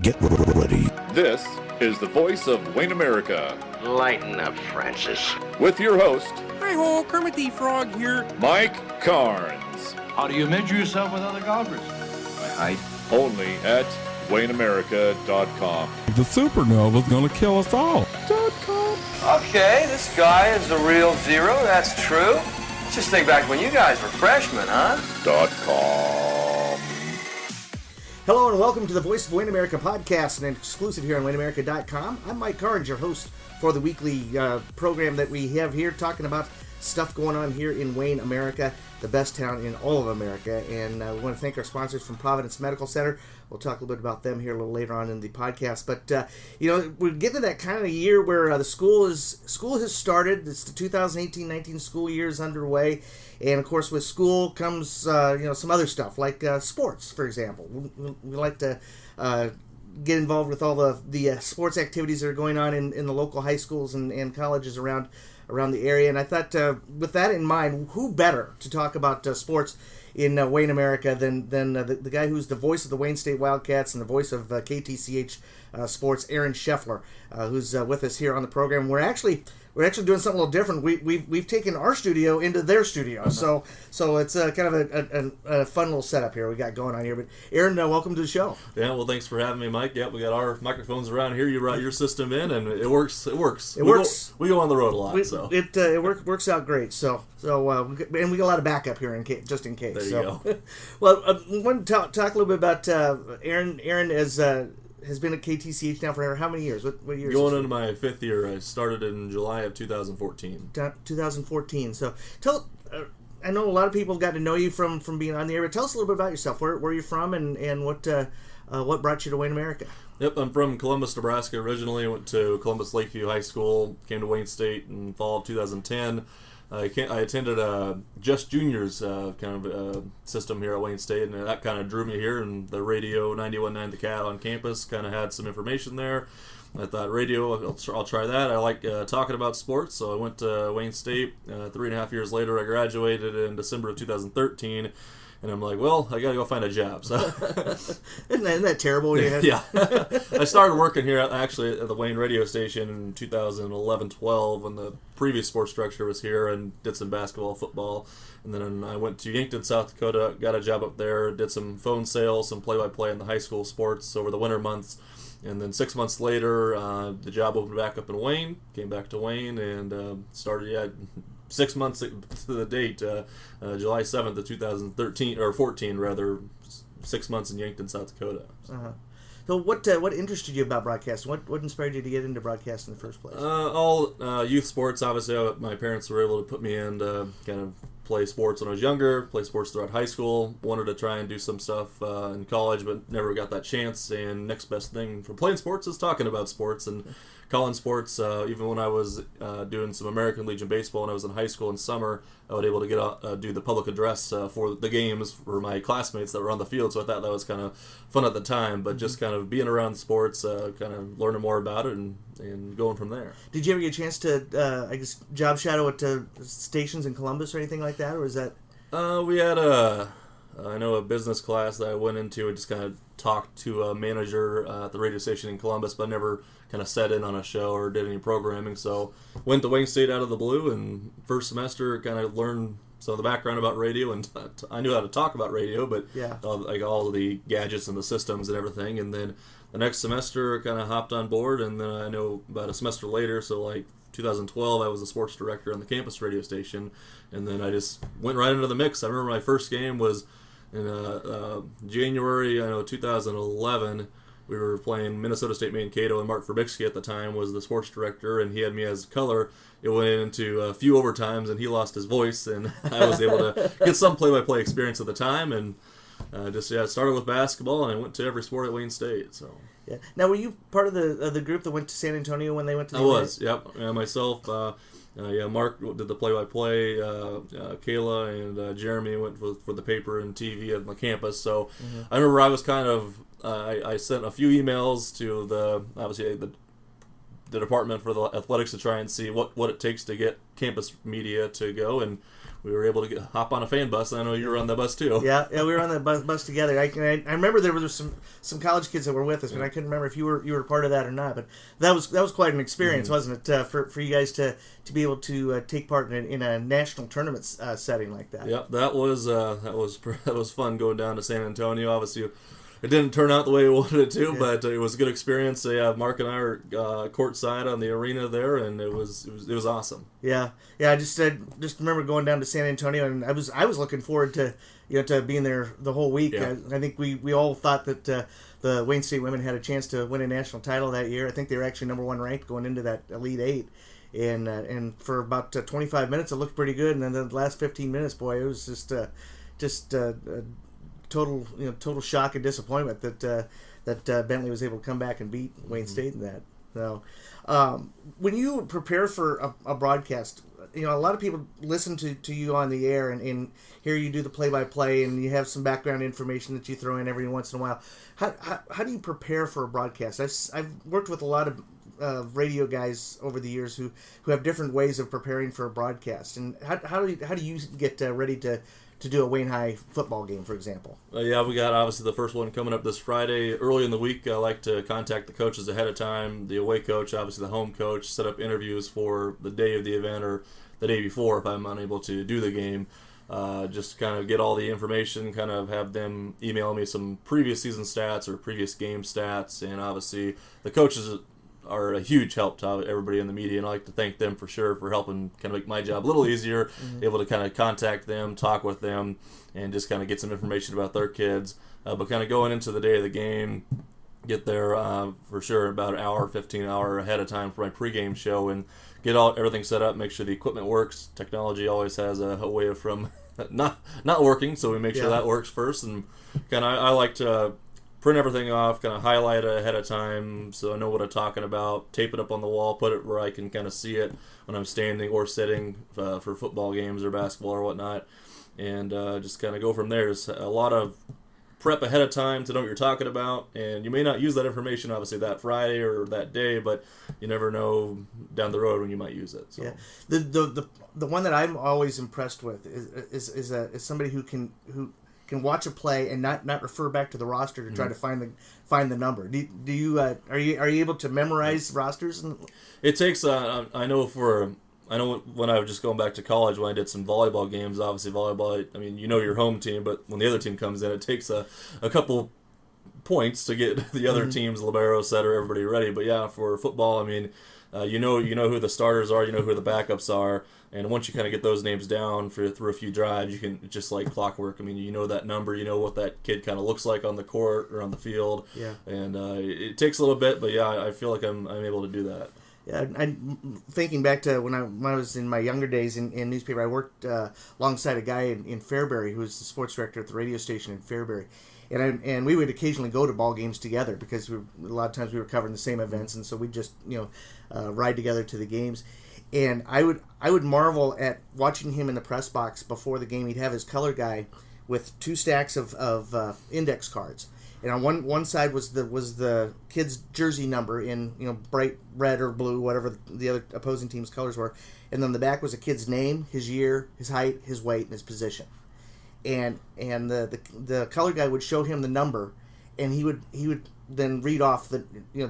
Get ready. This is the voice of Wayne America. Lighten up, Francis. With your host, Hi-ho, Kermit the Frog here. Mike Carnes. How do you measure yourself with other golfers? My height. Only at WayneAmerica.com. The supernova's gonna kill us all. Okay, this guy is the real zero, that's true. Let's just think back when you guys were freshmen, huh? .com. Hello and welcome to the Voice of Wayne America podcast, an exclusive here on WayneAmerica.com. I'm Mike Carnes, your host for the weekly program that we have here, talking about stuff going on here in Wayne, America, the best town in all of America. And we want to thank our sponsors from Providence Medical Center. We'll talk a little bit about them here a little later on in the podcast. But, we're getting to that kind of year where the school has started. It's the 2018-19 school year is underway. And, of course, with school comes, some other stuff, like sports, for example. We like to get involved with all the sports activities that are going on in the local high schools and colleges around the area. And I thought, with that in mind, who better to talk about sports in Wayne, America than the guy who's the voice of the Wayne State Wildcats and the voice of KTCH Sports, Aaron Scheffler, who's with us here on the program. We're actually doing something a little different. We've taken our studio into their studio, so it's kind of a fun little setup here we got going on here. But Aaron, welcome to the show. Yeah, well, thanks for having me, Mike. Yeah, we got our microphones around here. You brought your system in, and it works. It works. We go on the road a lot, it works out great. And we got a lot of backup here just in case. There you go. Well, I want to talk a little bit about Aaron. Aaron has been at KTCH now for how many years? What years? Going into my fifth year. I started in July of 2014. 2014. So I know a lot of people got to know you from being on the air, but tell us a little bit about yourself. Where you're from and what brought you to Wayne, America? Yep, I'm from Columbus, Nebraska originally. I went to Columbus Lakeview High School, came to Wayne State in fall of 2010. I attended a Just Juniors kind of system here at Wayne State, and that kind of drew me here. And the radio 91.9 The Cat on campus kind of had some information there. I thought radio, I'll try that. I like talking about sports, so I went to Wayne State. 3.5 years later, I graduated in December of 2013. And I'm like, well, I got to go find a job. So Isn't that terrible? Yeah. I started working here actually at the Wayne radio station in 2011-12 when the previous sports director was here, and did some basketball, football. And then I went to Yankton, South Dakota, got a job up there, did some phone sales, some play-by-play in the high school sports over the winter months. And then 6 months later, the job opened back up in Wayne, came back to Wayne, and started 6 months to the date, July 7th of 2013, or 14 rather, 6 months in Yankton, South Dakota. Uh-huh. So what interested you about broadcasting? What inspired you to get into broadcasting in the first place? All youth sports, obviously. My parents were able to put me in to kind of play sports when I was younger, play sports throughout high school. Wanted to try and do some stuff in college, but never got that chance. And next best thing for playing sports is talking about sports and calling sports. Even when I was doing some American Legion baseball when I was in high school in summer, I was able to get out, do the public address for the games for my classmates that were on the field. So I thought that was kind of fun at the time. But just kind of being around sports, kind of learning more about it and going from there. Did you ever get a chance to, job shadow at stations in Columbus or anything like that, or was that? We had a business class that I went into and just kind of talked to a manager at the radio station in Columbus, but never kind of sat in on a show or did any programming. So went to Wayne State out of the blue, and first semester kind of learned some of the background about radio, and I knew how to talk about radio, but all of the gadgets and the systems and everything. And then the next semester kind of hopped on board, and then I know about a semester later, so like 2012, I was the sports director on the campus radio station, and then I just went right into the mix. I remember my first game was in January 2011. We were playing Minnesota State Mankato, and Mark Verbixky at the time was the sports director, and he had me as color. It went into a few overtimes, and he lost his voice, and I was able to get some play-by-play experience at the time, and started with basketball, and I went to every sport at Wayne State. So. Yeah. Now, were you part of the group that went to San Antonio when they went to the I was, yep. Myself, Mark did the play-by-play, Kayla and Jeremy went for the paper and TV at my campus. So I remember I was kind of, I sent a few emails to the the department for the athletics to try and see what it takes to get campus media to go, and we were able to hop on a fan bus. I know you were on the bus too. Yeah, we were on the bus together. I remember there were some college kids that were with us, but I couldn't remember if you were part of that or not. But that was quite an experience, wasn't it, for you guys to be able to take part in a national tournament setting like that? Yep, that was fun going down to San Antonio. Obviously, it didn't turn out the way we wanted it to, but it was a good experience. So, yeah, Mark and I were courtside on the arena there, and it was awesome. Yeah. I just remember going down to San Antonio, and I was looking forward to to being there the whole week. Yeah. I think we all thought that the Wayne State women had a chance to win a national title that year. I think they were actually number 1 ranked going into that Elite Eight. And for about 25 minutes, it looked pretty good, and then the last 15 minutes, boy, it was just total shock and disappointment that Bentley was able to come back and beat Wayne State in that. So, when you prepare for a broadcast, a lot of people listen to you on the air and hear you do the play-by-play, and you have some background information that you throw in every once in a while. How do you prepare for a broadcast? I've worked with a lot of radio guys over the years who have different ways of preparing for a broadcast. And how do you get ready to do a Wayne High football game, for example? Yeah, we got obviously the first one coming up this Friday. Early in the week, I like to contact the coaches ahead of time, the away coach, obviously the home coach, set up interviews for the day of the event or the day before if I'm unable to do the game. Just kind of get all the information, kind of have them email me some previous season stats or previous game stats, and obviously the coaches are a huge help to everybody in the media, and I like to thank them for sure for helping kind of make my job a little easier, able to kind of contact them, talk with them, and just kind of get some information about their kids. But kind of going into the day of the game, get there for sure about an hour, 15 hour ahead of time for my pregame show, and get everything set up, make sure the equipment works. Technology always has a way of from not working, so we make sure that works first. And kind of I like to print everything off, kind of highlight it ahead of time so I know what I'm talking about, tape it up on the wall, put it where I can kind of see it when I'm standing or sitting for football games or basketball or whatnot, and just kind of go from there. There's a lot of prep ahead of time to know what you're talking about, and you may not use that information obviously that Friday or that day, but you never know down the road when you might use it. So. Yeah, the one that I'm always impressed with is somebody who can watch a play and not refer back to the roster to try to find the number. Do you are you able to memorize rosters? It takes I know when I was just going back to college when I did some volleyball games. Obviously volleyball, I mean, your home team, but when the other team comes in, it takes a couple points to get the other teams, libero, setter, everybody ready. But yeah, for football, I mean, you know who the starters are, you know who the backups are, and once you kind of get those names down through a few drives, you can just like clockwork. I mean, you know that number, you know what that kid kind of looks like on the court or on the field. Yeah. And it takes a little bit, but yeah, I feel like I'm able to do that. Yeah, I'm thinking back to when I was in my younger days in newspaper. I worked alongside a guy in Fairbury who was the sports director at the radio station in Fairbury, and we would occasionally go to ball games together because a lot of times we were covering the same events, and so we'd just ride together to the games. And I would marvel at watching him in the press box before the game. He'd have his color guy with 2 stacks of index cards. And on one side was the kid's jersey number in bright red or blue, whatever the other opposing team's colors were, and then the back was a kid's name, his year, his height, his weight, and his position. And the color guy would show him the number, and he would then read off the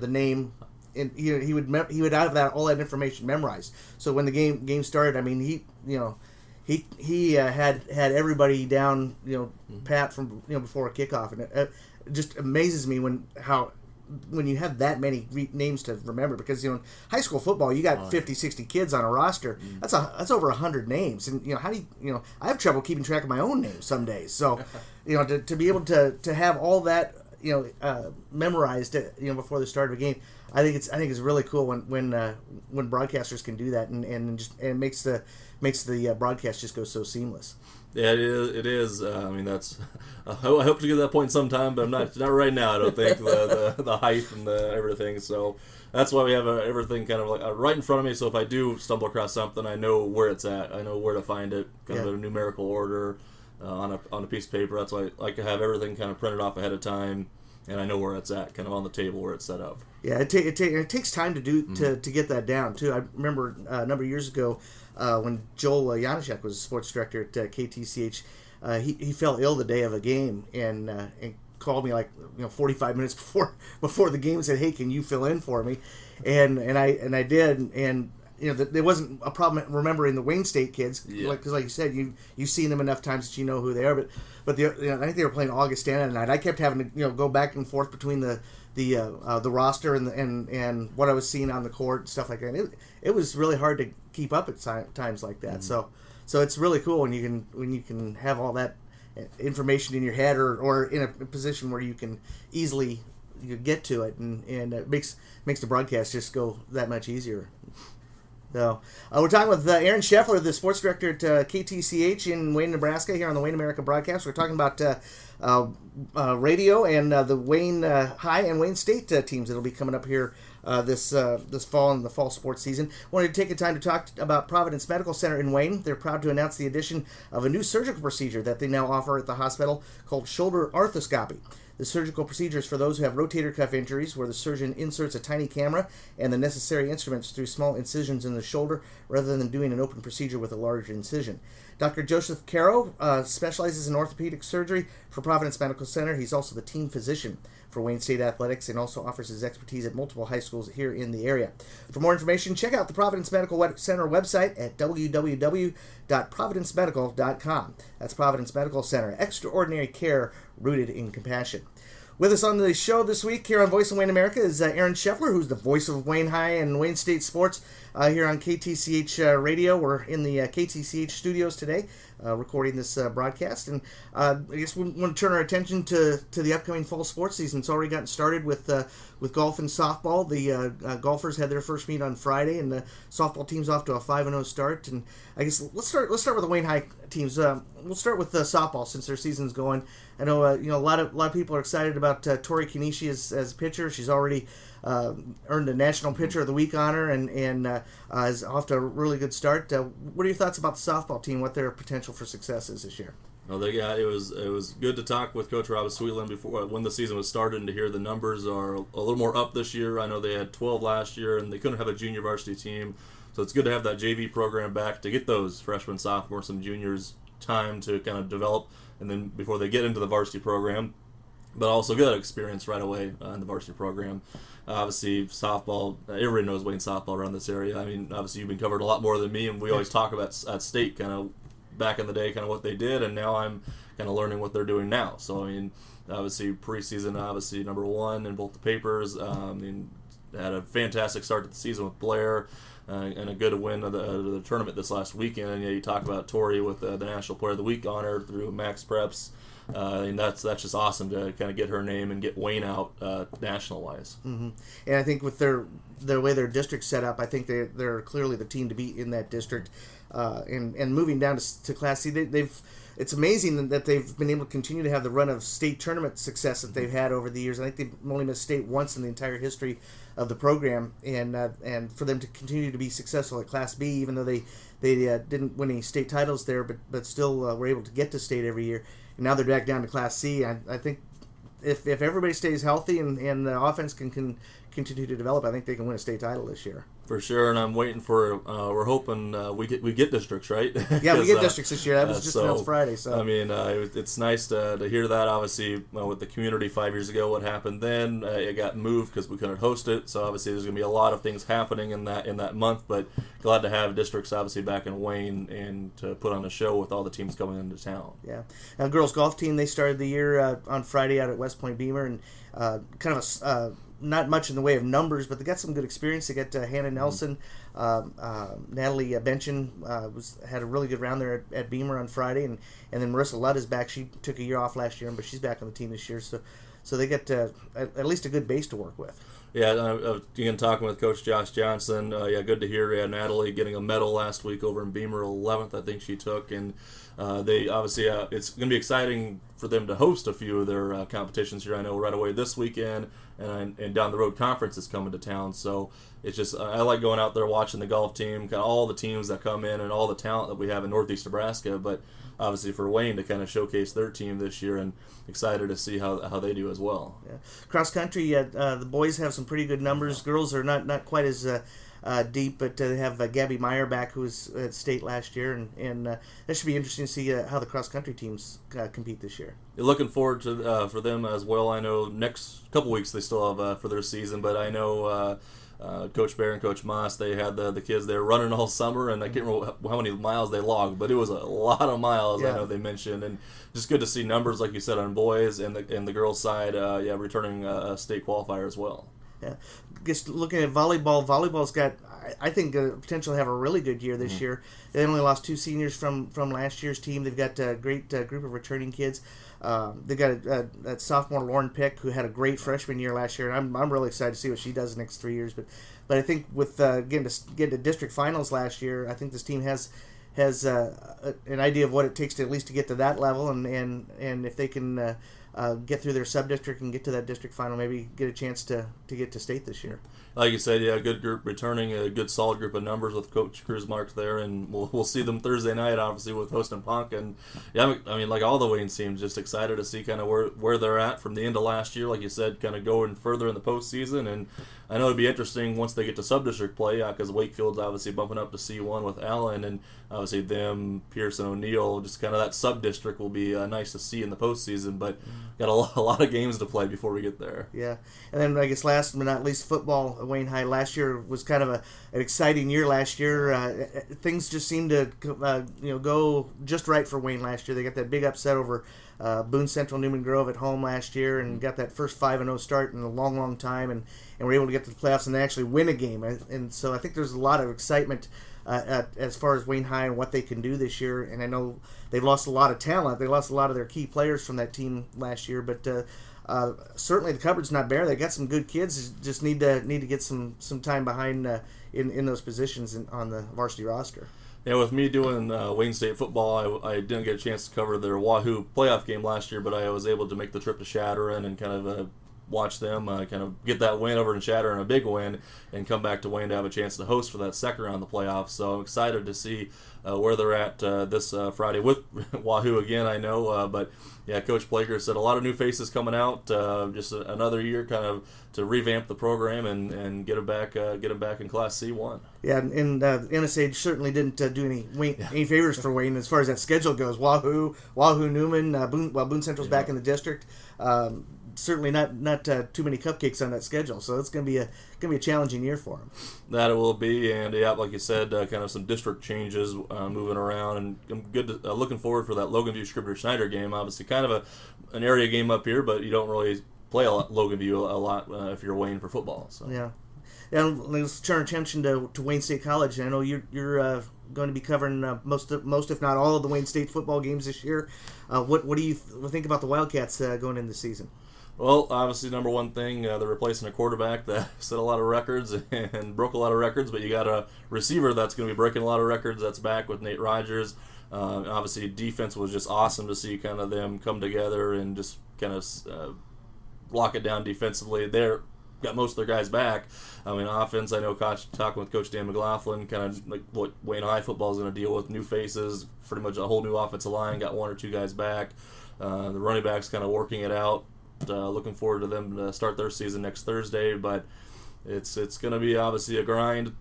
name, and he would have all that information memorized. So when the game started, I mean he had everybody down pat from before a kickoff, and it just amazes me when you have that many names to remember, because in high school football you got 50, 60 kids on a roster. That's over 100 names, and how do you I have trouble keeping track of my own name some days. So to be able to have all that memorized before the start of a game, I think it's really cool when broadcasters can do that, and it makes the broadcast just go so seamless. Yeah, it is. I mean, that's. I hope to get to that point sometime, but I'm not right now. I don't think the height and the everything. So that's why we have everything kind of like right in front of me. So if I do stumble across something, I know where it's at. I know where to find it. Kind of a numerical order on a piece of paper. That's why I like to have everything kind of printed off ahead of time. and I know where it's at, kind of on the table where it's set up. Yeah, it takes time to do to get that down too. I remember a number of years ago when Joel Janacek was sports director at KTCH. He fell ill the day of a game and called me 45 minutes before the game and said, "Hey, can you fill in for me?" And I did, and there wasn't a problem remembering the Wayne State kids because like you said, you've seen them enough times that you know who they are. But I think they were playing Augustana tonight. I kept having to go back and forth between the roster and what I was seeing on the court and stuff like that. And it was really hard to keep up at times like that. So it's really cool when you can have all that information in your head or in a position where you can easily get to it, and it makes the broadcast just go that much easier. So we're talking with Aaron Scheffler, the sports director at KTCH in Wayne, Nebraska, here on the Wayne America broadcast. We're talking about radio and the Wayne High and Wayne State teams that'll be coming up here this fall in the fall sports season. Wanted to take the time to talk about Providence Medical Center in Wayne. They're proud to announce the addition of a new surgical procedure that they now offer at the hospital called shoulder arthroscopy. The surgical procedure is for those who have rotator cuff injuries, where the surgeon inserts a tiny camera and the necessary instruments through small incisions in the shoulder rather than doing an open procedure with a large incision. Dr. Joseph Caro specializes in orthopedic surgery for Providence Medical Center. He's also the team physician for Wayne State Athletics and also offers his expertise at multiple high schools here in the area. For more information, check out the Providence Medical Center website at www.providencemedical.com. That's Providence Medical Center. Extraordinary care rooted in compassion. With us on the show this week here on Voice of Wayne America is Aaron Scheffler, who's the voice of Wayne High and Wayne State Sports here on KTCH Radio. We're in the KTCH studios today recording this broadcast. And I guess we want to turn our attention to the upcoming fall sports season. It's already gotten started with golf and softball. The golfers had their first meet on Friday, and the softball team's off to a 5-0 start. And I guess let's start with the Wayne High teams. We'll start with softball since their season's going. I know a lot of people are excited about Tori Kanishi as pitcher. She's already earned a National Pitcher of the Week honor and is off to a really good start. What are your thoughts about the softball team? What their potential for success is this year? Well, it was good to talk with Coach Robert Sweetland before when the season was started, and to hear the numbers are a little more up this year. I know they had 12 last year, and they couldn't have a junior varsity team, so it's good to have that JV program back to get those freshmen, sophomores, and juniors time to kind of develop, and then before they get into the varsity program, but also get experience right away in the varsity program. Obviously, softball, everybody knows Wayne softball around this area. I mean, obviously you've been covered a lot more than me, and we always talk about at state kind of back in the day, kind of what they did, and now I'm kind of learning what they're doing now. So, I mean, obviously preseason, obviously number one in both the papers. Had a fantastic start to the season with Blair. And a good win of the tournament this last weekend. And you talk about Tori with the National Player of the Week honor through Max Preps, and that's just awesome to kind of get her name and get Wayne out national wise. Mm-hmm. And I think with their way their district's set up, I think they're clearly the team to beat in that district. And moving down to Class C, it's amazing that they've been able to continue to have the run of state tournament success that they've had over the years. I think they've only missed state once in the entire history of the program, and for them to continue to be successful at Class B, even though they didn't win any state titles there, but still were able to get to state every year. And now they're back down to Class C. I think if everybody stays healthy and the offense can continue to develop, I think they can win a state title this year. For sure, and I'm waiting for. We're hoping we get districts, right? Yeah, we get districts this year. That was just announced Friday. So I mean, it's nice to hear that. Obviously, with the community 5 years ago, what happened then? It got moved because we couldn't host it. So obviously, there's going to be a lot of things happening in that month. But glad to have districts obviously back in Wayne and to put on a show with all the teams coming into town. Yeah, now girls golf team, they started the year on Friday out at West Point Beamer, and kind of a. Not much in the way of numbers, but they got some good experience. They got Hannah Nelson, Natalie Benchin had a really good round there at Beamer on Friday, and then Marissa Ludd is back. She took a year off last year, but she's back on the team this year. So they get at least a good base to work with. Yeah, again, talking with Coach Josh Johnson, good to hear. Natalie getting a medal last week over in Beamer, 11th, I think she took, and they obviously it's going to be exciting for them to host a few of their competitions here. I know right away this weekend and down the road conference is coming to town. So it's just I like going out there watching the golf team, kind of all the teams that come in and all the talent that we have in Northeast Nebraska. But obviously for Wayne to kind of showcase their team this year, and excited to see how they do as well. Yeah. Cross country, the boys have some pretty good numbers. Girls are not quite as deep, but they have Gabby Meyer back, who was at state last year, and that should be interesting to see how the cross country teams compete this year. You're looking forward to for them as well. I know next couple weeks they still have for their season, but I know Coach Bear and Coach Moss, they had the kids there running all summer, and I can't remember how many miles they logged, but it was a lot of miles. Yeah. I know they mentioned, and just good to see numbers like you said on boys and the girls side. Returning a state qualifier as well. Yeah, just looking at volleyball. Volleyball's got, I think, potential to have a really good year this year. They only lost 2 seniors from last year's team. They've got a great group of returning kids. They've got a sophomore Lauren Pick, who had a great freshman year last year, and I'm really excited to see what she does the next 3 years. But I think with getting to district finals last year, I think this team has an idea of what it takes to at least to get to that level, and if they can get through their sub-district and get to that district final, maybe get a chance to get to state this year. Like you said, yeah, good group returning, a good solid group of numbers with Coach Cruzmark there, and we'll see them Thursday night, obviously, with hosting Ponca. And yeah, I mean, like all the Wayne teams, just excited to see kind of where they're at from the end of last year, like you said, kind of going further in the postseason. And I know it'd be interesting once they get to sub-district play, because Wakefield's obviously bumping up to C1 with Allen, and obviously them, Pierce and O'Neill, just kind of that sub-district will be nice to see in the postseason, but got a lot of games to play before we get there. Yeah, and then I guess last but not least, football. Wayne High last year was kind of an exciting year last year. Things just seemed to go just right for Wayne last year. They got that big upset over Boone Central Newman Grove at home last year, and got that first 5-0 start in a long time, and were able to get to the playoffs and actually win a game. And so I think there's a lot of excitement as far as Wayne High and what they can do this year. And I know they've lost a lot of talent. They lost a lot of their key players from that team last year, but certainly the cupboard's not bare. They got some good kids. Just need to get some time behind in those positions on the varsity roster. Yeah, with me doing Wayne State football, I didn't get a chance to cover their Wahoo playoff game last year, but I was able to make the trip to Shattern and kind of watch them kind of get that win over in Shattern, a big win, and come back to Wayne to have a chance to host for that second round of the playoffs. So I'm excited to see where they're at this Friday with Wahoo again, I know. But yeah, Coach Plager said a lot of new faces coming out. Just another year kind of to revamp the program and get them back in Class C1. Yeah, and NSA certainly didn't do any favors for Wayne as far as that schedule goes. Wahoo Newman, Boone Central's back in the district. Certainly not too many cupcakes on that schedule, so it's gonna be a challenging year for him. That it will be, and yeah, like you said, kind of some district changes moving around, and I'm looking forward for that Logan View Scribner Schneider game. Obviously, kind of an area game up here, but you don't really play Logan View a lot if you're Wayne for football. So yeah. And let's turn our attention to Wayne State College. I know you're going to be covering most, if not all, of the Wayne State football games this year. What do you think about the Wildcats going into the season? Well, obviously, number one thing, they're replacing a quarterback that set a lot of records and broke a lot of records, but you got a receiver that's going to be breaking a lot of records. That's back with Nate Rogers. Obviously, defense was just awesome to see kind of them come together and just kind of lock it down defensively. They're got most of their guys back. I mean, offense, I know talking with Coach Dan McLaughlin, kind of like what Wayne High football is going to deal with, new faces, pretty much a whole new offensive line, got 1 or 2 guys back. The running backs kind of working it out. Looking forward to them to start their season next Thursday, but it's going to be obviously a grind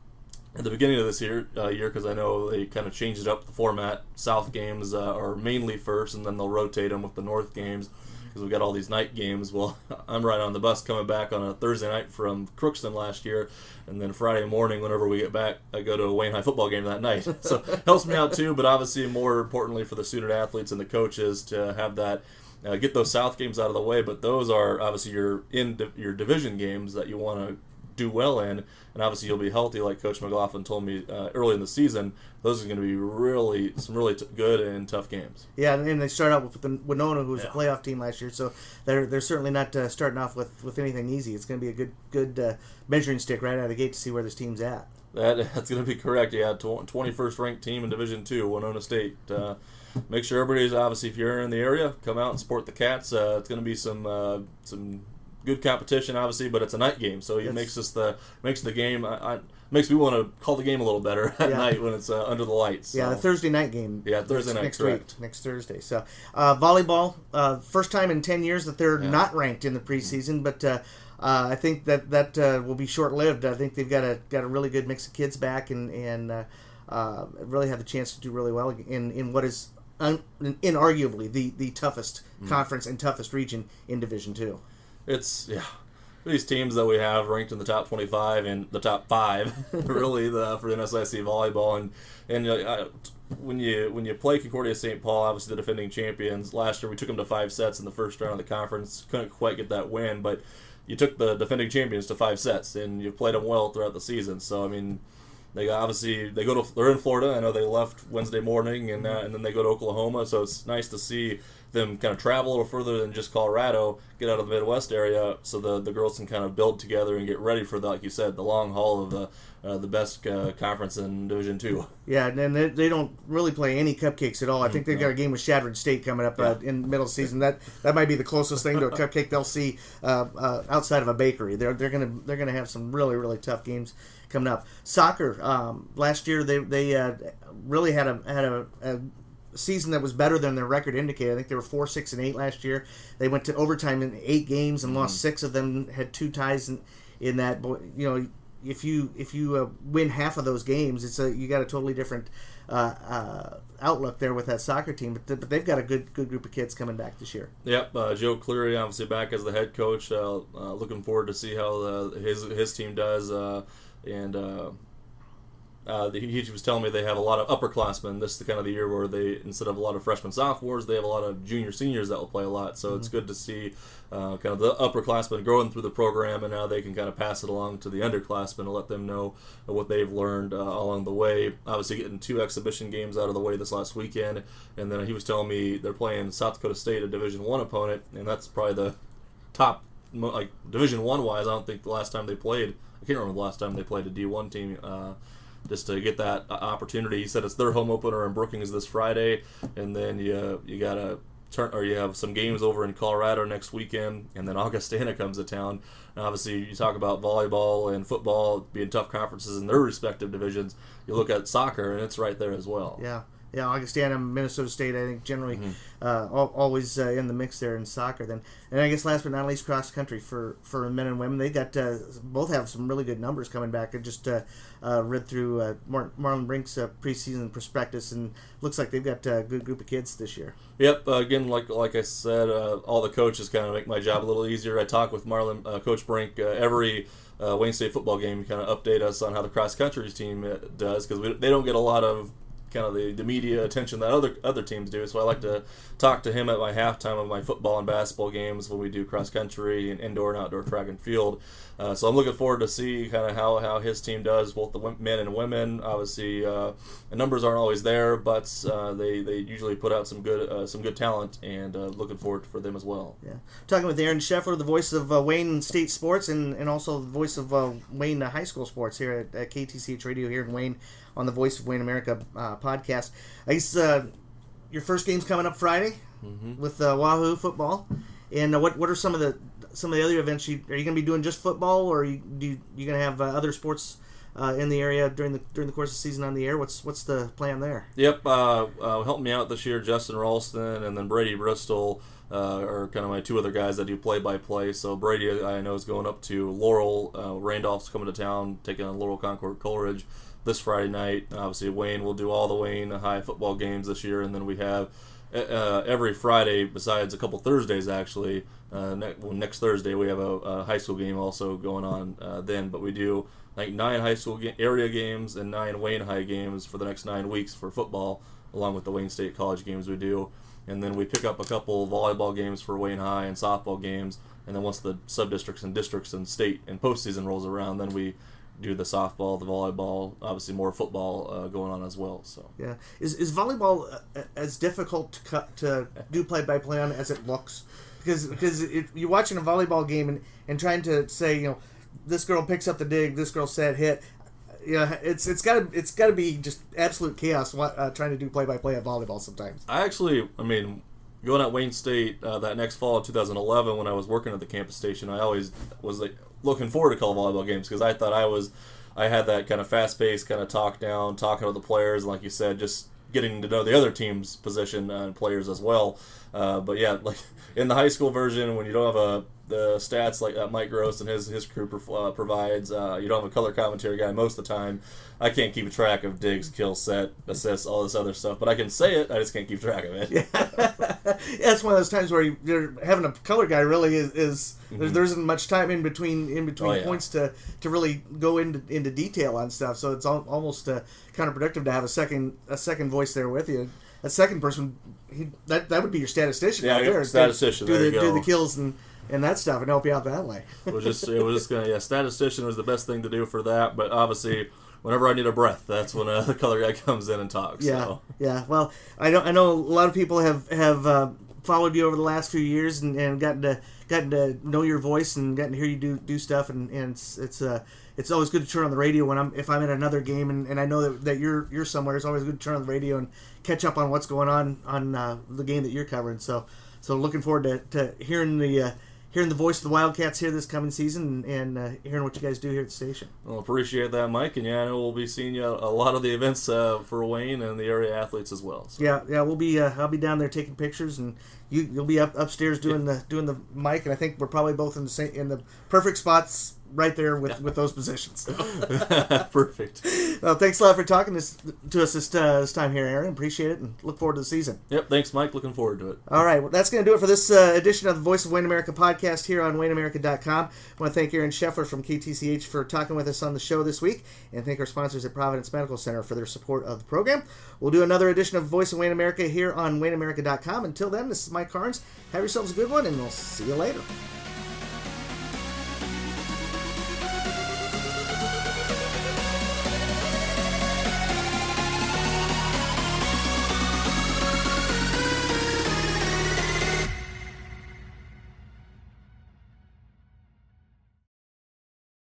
at the beginning of this year because I know they kind of changed it up the format. South games are mainly first, and then they'll rotate them with the North games because we've got all these night games. Well, I'm right on the bus coming back on a Thursday night from Crookston last year, and then Friday morning, whenever we get back, I go to a Wayne High football game that night. So it helps me out too, but obviously more importantly for the student athletes and the coaches to have that. Get those South games out of the way, but those are obviously your division games that you want to do well in, and obviously you'll be healthy, like Coach McLaughlin told me early in the season. Those are going to be some really good and tough games. Yeah, and they start out with the Winona, who was a playoff team last year, so they're certainly not starting off with anything easy. It's going to be a good measuring stick right out of the gate to see where this team's at. That's going to be correct. Yeah, 21st ranked team in Division II, Winona State. Make sure everybody's, obviously, if you're in the area, come out and support the Cats. It's going to be some good competition, obviously, but it's a night game, so it makes the game. Makes me want to call the game a little better at night when it's under the lights. So. Yeah, the Thursday night game. Yeah, Thursday night, next correct. week, next Thursday. So, volleyball, first time in 10 years that they're not ranked in the preseason, but I think that will be short-lived. I think they've got a really good mix of kids back and really have the chance to do really well in what is inarguably the toughest conference and toughest region in Division II. It's these teams that we have ranked in the top 25 and the top 5 really for the NSIC volleyball, and when you play Concordia St. Paul, obviously the defending champions, last year we took them to 5 sets in the first round of the conference, couldn't quite get that win, but you took the defending champions to 5 sets and you've played them well throughout the season. So I mean, they're in Florida. I know they left Wednesday morning and then they go to Oklahoma, so it's nice to see them kind of travel a little further than just Colorado, get out of the Midwest area, so the girls can kind of build together and get ready for like you said, the long haul of the best conference in Division II. Yeah, and they don't really play any cupcakes at all. I think they've got a game with Shadrach State coming up in the middle of the season. That might be the closest thing to a cupcake they'll see outside of a bakery. They're gonna have some really, really tough games coming up. Soccer, last year they really had a season that was better than their record indicated. I think they were 4-6-8 last year. They went to overtime in 8 games and lost 6 of them. Had 2 ties in that. You know, if you win half of those games, you got a totally different outlook there with that soccer team. But they've got a good group of kids coming back this year. Yep, Joe Cleary obviously back as the head coach. Looking forward to see how his team does. He was telling me they have a lot of upperclassmen. This is the kind of the year where they, instead of a lot of freshmen, sophomores, they have a lot of junior, seniors that will play a lot. So it's good to see kind of the upperclassmen growing through the program, and now they can kind of pass it along to the underclassmen and let them know what they've learned along the way. Obviously getting 2 exhibition games out of the way this last weekend, and then he was telling me they're playing South Dakota State, a Division I opponent, and that's probably the top, like Division I wise. I don't think the last time they played, I can't remember the last time they played a D1 team. Just to get that opportunity. He said it's their home opener in Brookings this Friday, and then you have some games over in Colorado next weekend, and then Augustana comes to town. And obviously, you talk about volleyball and football being tough conferences in their respective divisions. You look at soccer, and it's right there as well. Yeah, Augustana, Minnesota State, I think generally always in the mix there in soccer. Then, and I guess last but not least, cross country for men and women. They got both have some really good numbers coming back. I just read through Marlon Brink's preseason prospectus, and looks like they've got a good group of kids this year. Yep. Again, like I said, all the coaches kind of make my job a little easier. I talk with Marlon, Coach Brink, every Wayne State football game, kind of update us on how the cross country team does, because they don't get a lot of kind of the media attention that other teams do. So I like to talk to him at my halftime of my football and basketball games when we do cross country and indoor and outdoor track and field. So I'm looking forward to see kind of how his team does, both the men and women. Obviously, the numbers aren't always there, but they usually put out some good talent, and looking forward for them as well. Yeah, talking with Aaron Scheffler, the voice of Wayne State sports, and also the voice of Wayne High School sports here at KTCH Radio here in Wayne on the Voice of Wayne America podcast. I guess your first game's coming up Friday with Wahoo football, and what are some of the other events? Are you going to be doing just football, or are you going to have other sports in the area during the course of the season on the air? What's the plan there? Yep, helping me out this year, Justin Ralston and then Brady Bristol are kind of my 2 other guys that do play-by-play. So Brady, I know, is going up to Laurel. Randolph's coming to town, taking on Laurel Concord Coleridge this Friday night. Obviously, Wayne will do all the Wayne High football games this year, and then we have every Friday, besides a couple Thursdays actually. Next Thursday we have a high school game also going on then, but we do like 9 high school area games and 9 Wayne High games for the next 9 weeks for football, along with the Wayne State College games we do. And then we pick up a couple volleyball games for Wayne High and softball games. And then once the sub-districts and districts and state and postseason rolls around, then we do the softball, the volleyball, obviously more football going on as well. So yeah, is volleyball as difficult to do play-by-play on as it looks? Because you're watching a volleyball game and trying to say, you know, this girl picks up the dig, this girl set hit. Yeah, it's got to be just absolute chaos trying to do play-by-play at volleyball sometimes. I mean, going at Wayne State that next fall in 2011 when I was working at the campus station, I always was like looking forward to call volleyball games because I thought I had that kind of fast-paced kind of talking to the players, and like you said, just getting to know the other team's position and players as well. But yeah, like in the high school version, when you don't have the stats like that Mike Gross and his crew provides, you don't have a color commentary guy most of the time. I can't keep track of digs, kills, set, assists, all this other stuff, but I can say it. I just can't keep track of it. Yeah, it's one of those times where you're having a color guy really is there isn't much time in between points to really go into detail on stuff. So it's almost counterproductive to have a second voice there with you. A second person, that would be your statistician right there. Statistician. Do the kills and that stuff and help you out that way. It was just gonna statistician was the best thing to do for that. But obviously, whenever I need a breath, that's when the color guy comes in and talks. Yeah, so. yeah. Well, I know a lot of people have followed you over the last few years and gotten to know your voice and gotten to hear you do stuff, and it's always good to turn on the radio if I'm at another game and I know that you're somewhere. It's always good to turn on the radio and catch up on what's going on the game that you're covering. So looking forward to hearing the voice of the Wildcats here this coming season and hearing what you guys do here at the station. Well, appreciate that, Mike, and yeah, I know we'll be seeing you at a lot of the events for Wayne and the area athletes as well. So. Yeah, we'll be. I'll be down there taking pictures, and you'll be upstairs doing the mic, and I think we're probably both in the perfect spots right there with those positions. Perfect. Well, thanks a lot for talking to us this time here, Aaron. Appreciate it, and look forward to the season. Yep, thanks, Mike. Looking forward to it. All right, well, that's going to do it for this edition of the Voice of Wayne America podcast here on WayneAmerica.com. I want to thank Aaron Scheffler from KTCH for talking with us on the show this week, and thank our sponsors at Providence Medical Center for their support of the program. We'll do another edition of Voice of Wayne America here on WayneAmerica.com. Until then, this is Mike Carnes. Have yourselves a good one, and we'll see you later.